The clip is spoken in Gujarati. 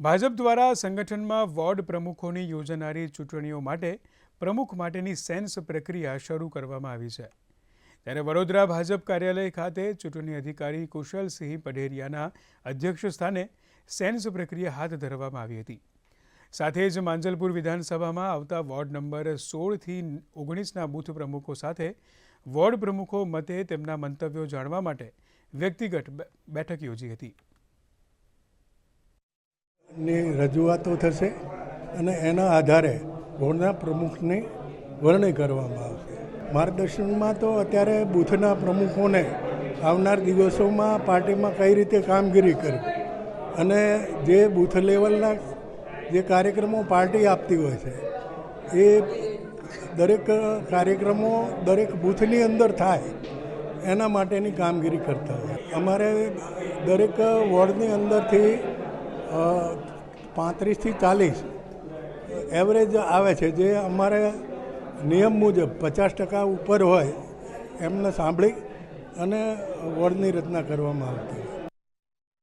ભાજપ દ્વારા સંગઠનમાં વોર્ડ પ્રમુખોની યોજાનારી ચૂંટણીઓ માટે પ્રમુખ માટેની સેન્સ પ્રક્રિયા શરૂ કરવામાં આવી છે। ત્યારે વડોદરા ભાજપ કાર્યાલય ખાતે ચૂંટણી અધિકારી કુશલસિંહ પઢેરિયાના અધ્યક્ષસ્થાને સેન્સ પ્રક્રિયા હાથ ધરવામાં આવી હતી। સાથે જ માંજલપુર વિધાનસભામાં આવતા વોર્ડ નંબર 16થી 19ના બૂથ પ્રમુખો સાથે વોર્ડ પ્રમુખો મતે તેમના મંતવ્યો જાણવા માટે વ્યક્તિગત બેઠક યોજી હતી। ની રજૂઆતો થશે અને એના આધારે વોર્ડના પ્રમુખની વરણી કરવામાં આવશે। માર્ગદર્શનમાં તો અત્યારે બૂથના પ્રમુખોને આવનાર દિવસોમાં પાર્ટીમાં કઈ રીતે કામગીરી કરવી અને જે બૂથ લેવલના જે કાર્યક્રમો પાર્ટી આપતી હોય છે એ દરેક કાર્યક્રમો દરેક બૂથની અંદર થાય એના માટેની કામગીરી કરતા હોય। અમારે દરેક વોર્ડની અંદરથી 35 થી 40 એવરેજ આવે છે, જે અમારે નિયમ મુજબ 50% ઉપર હોય એમને સાંભળી અને વોર્ડની રચના કરવામાં આવતી।